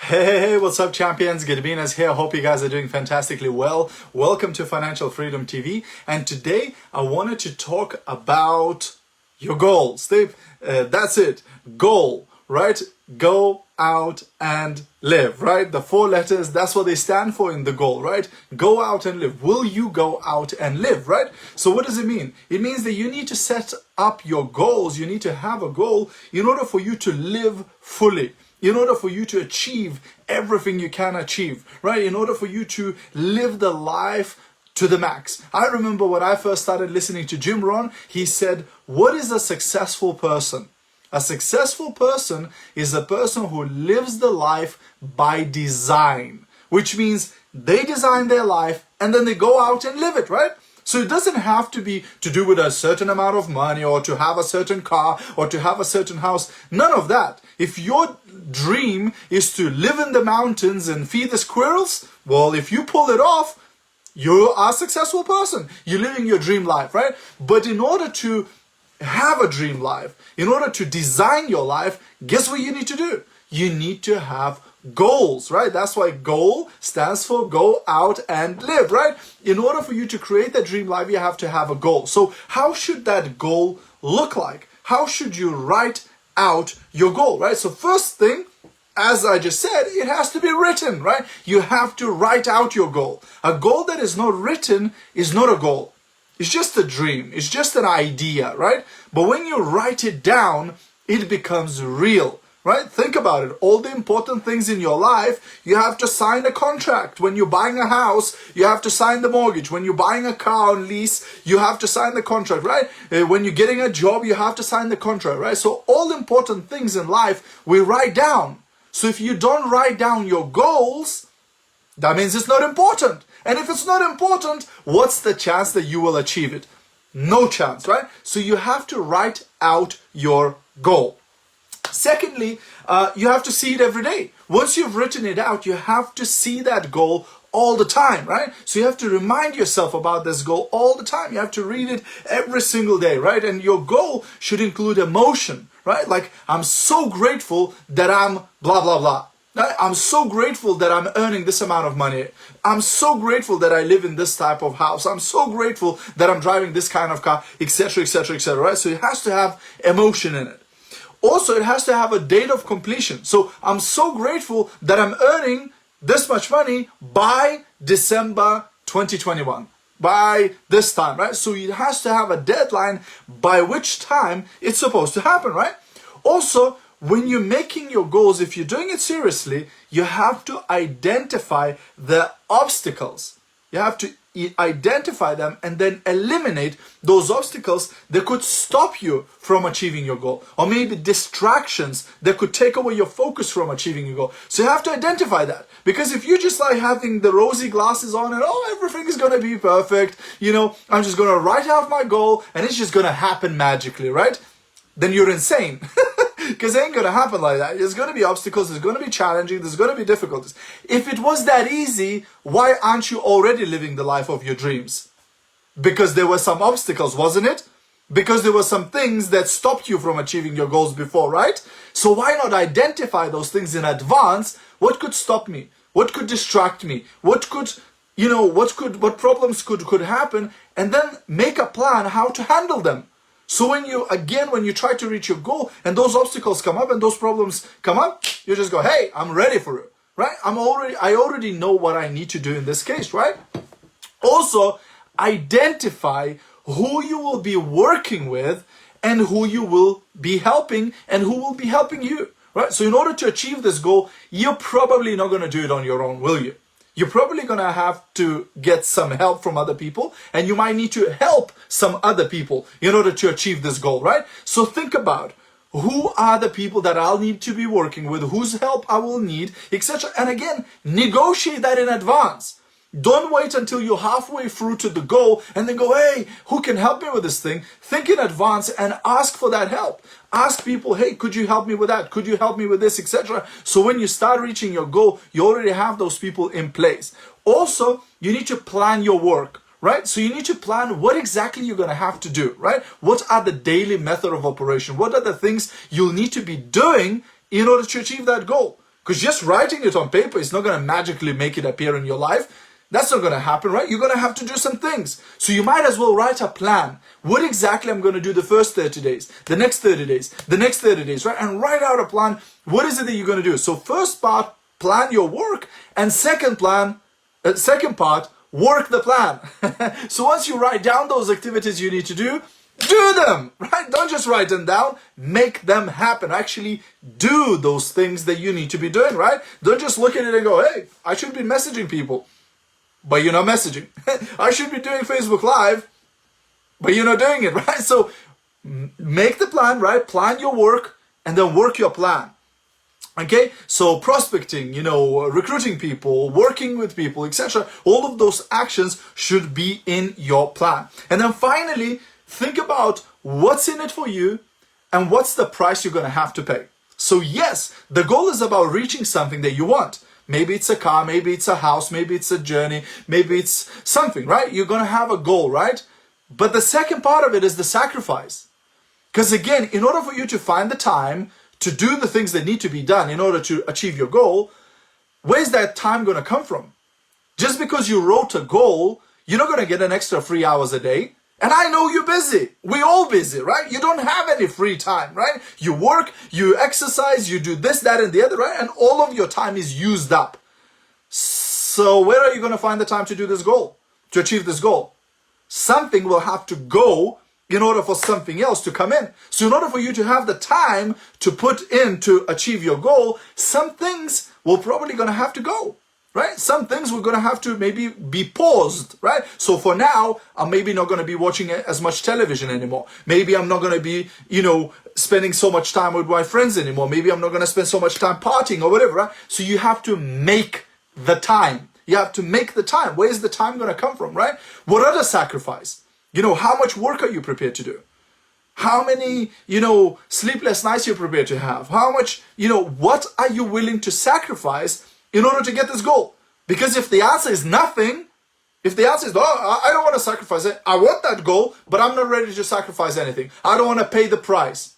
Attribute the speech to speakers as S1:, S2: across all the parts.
S1: Hey, what's up, champions? Gediminas here. Hope you guys are doing fantastically well. Welcome to Financial Freedom TV. And today I wanted to talk about your goals. That's it. Goal, right? Go out and live, right? The four letters, that's what they stand for in the goal, right? Go out and live. Will you go out and live, right? So what does it mean? It means that you need to set up your goals. You need to have a goal in order for you to live fully. In order for you to achieve everything you can achieve, right? In order for you to live the life to the max. I remember when I first started listening to Jim Rohn, he said, what is a successful person? A successful person is a person who lives the life by design, which means they design their life and then they go out and live it, right? So it doesn't have to be to do with a certain amount of money or to have a certain car or to have a certain house. None of that. If your dream is to live in the mountains and feed the squirrels, well, if you pull it off, you are a successful person. You're living your dream life, right? But in order to have a dream life, in order to design your life, guess what you need to do? You need to have goals, right? That's why goal stands for go out and live, right? In order for you to create that dream life, you have to have a goal. So how should that goal look like? How should you write out your goal, right? So first thing, as I just said, it has to be written, right? You have to write out your goal. A goal that is not written is not a goal. It's just a dream. It's just an idea, right? But when you write it down, it becomes real. Right? Think about it. All the important things in your life, you have to sign a contract. When you're buying a house, you have to sign the mortgage. When you're buying a car on lease, you have to sign the contract, right? When you're getting a job, you have to sign the contract, right? So all important things in life, we write down. So if you don't write down your goals, that means it's not important. And if it's not important, what's the chance that you will achieve it? No chance, right? So you have to write out your goal. Secondly, you have to see it every day. Once you've written it out, you have to see that goal all the time, right? So you have to remind yourself about this goal all the time. You have to read it every single day, right? And your goal should include emotion, right? Like, I'm so grateful that I'm blah, blah, blah. Right? I'm so grateful that I'm earning this amount of money. I'm so grateful that I live in this type of house. I'm so grateful that I'm driving this kind of car, etc., etc., etc., right? So it has to have emotion in it. Also, it has to have a date of completion. So I'm so grateful that I'm earning this much money by December 2021, by this time, right? So it has to have a deadline by which time it's supposed to happen, right? Also, when you're making your goals, if you're doing it seriously, you have to identify the obstacles. You have to identify them and then eliminate those obstacles that could stop you from achieving your goal, or maybe distractions that could take away your focus from achieving your goal. So you have to identify that, because if you just like having the rosy glasses on and everything is going to be perfect, I'm just going to write out my goal and it's just going to happen magically, right? Then you're insane. Because it ain't going to happen like that. There's going to be obstacles, there's going to be challenging, there's going to be difficulties. If it was that easy, why aren't you already living the life of your dreams? Because there were some obstacles, wasn't it? Because there were some things that stopped you from achieving your goals before, right? So why not identify those things in advance? What could stop me? What could distract me? What problems could happen? And then make a plan how to handle them. So when you try to reach your goal and those obstacles come up and those problems come up, you just go, hey, I'm ready for it, right? I already know what I need to do in this case, right? Also, identify who you will be working with and who you will be helping and who will be helping you, right? So in order to achieve this goal, you're probably not going to do it on your own, will you? You're probably going to have to get some help from other people, and you might need to help some other people in order to achieve this goal, right? So think about who are the people that I'll need to be working with, whose help I will need, etc. And again, negotiate that in advance. Don't wait until you're halfway through to the goal and then go, hey, who can help me with this thing? Think in advance and ask for that help. Ask people, hey, could you help me with that? Could you help me with this, etc. So when you start reaching your goal, you already have those people in place. Also, you need to plan your work, right? So you need to plan what exactly you're going to have to do, right? What are the daily method of operation? What are the things you'll need to be doing in order to achieve that goal? Because just writing it on paper is not going to magically make it appear in your life. That's not going to happen, right? You're going to have to do some things. So you might as well write a plan. What exactly I'm going to do the first 30 days, the next 30 days, the next 30 days, right? And write out a plan. What is it that you're going to do? So first part, plan your work. And second part, work the plan. So once you write down those activities you need to do them, right? Don't just write them down, make them happen. Actually do those things that you need to be doing, right? Don't just look at it and go, hey, I should be messaging people, but you're not messaging. I should be doing Facebook Live, but you're not doing it, right? So make the plan, right? Plan your work and then work your plan. Okay, so prospecting, recruiting people, working with people, etc. All of those actions should be in your plan. And then finally, think about what's in it for you and what's the price you're going to have to pay. So yes, the goal is about reaching something that you want. Maybe it's a car, maybe it's a house, maybe it's a journey, maybe it's something, right? You're going to have a goal, right? But the second part of it is the sacrifice. Because again, in order for you to find the time to do the things that need to be done in order to achieve your goal, where's that time going to come from? Just because you wrote a goal, you're not going to get an extra 3 hours a day. And I know you're busy. We're all busy, right? You don't have any free time, right? You work, you exercise, you do this, that, and the other, right? And all of your time is used up. So where are you going to find the time to do this goal, to achieve this goal? Something will have to go in order for something else to come in. So in order for you to have the time to put in to achieve your goal, some things will probably going to have to go, right? Some things we're going to have to maybe be paused, right? So for now, I'm maybe not going to be watching as much television anymore. Maybe I'm not going to be, spending so much time with my friends anymore. Maybe I'm not going to spend so much time partying or whatever, right? So you have to make the time. You have to make the time. Where is the time going to come from, right? What other sacrifice? How much work are you prepared to do? How many, sleepless nights you're prepared to have? How much, what are you willing to sacrifice in order to get this goal? Because if the answer is nothing, if the answer is, oh, I don't want to sacrifice it. I want that goal, but I'm not ready to sacrifice anything. I don't want to pay the price.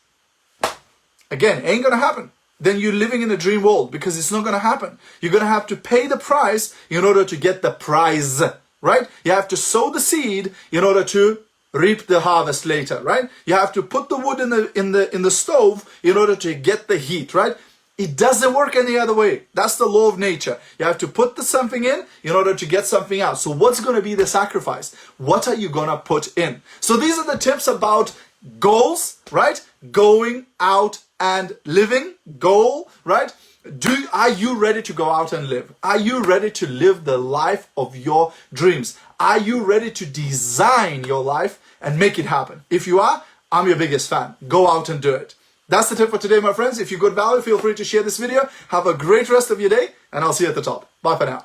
S1: Again, ain't going to happen. Then you're living in a dream world because it's not going to happen. You're going to have to pay the price in order to get the prize. Right? You have to sow the seed in order to reap the harvest later, right? You have to put the wood in the stove in order to get the heat, right? It doesn't work any other way. That's the law of nature. You have to put something in order to get something out. So what's going to be the sacrifice? What are you going to put in? So these are the tips about goals, right? Going out and living. Goal, right? Are you ready to go out and live? Are you ready to live the life of your dreams? Are you ready to design your life and make it happen? If you are, I'm your biggest fan. Go out and do it. That's the tip for today, my friends. If you got value, feel free to share this video. Have a great rest of your day, and I'll see you at the top. Bye for now.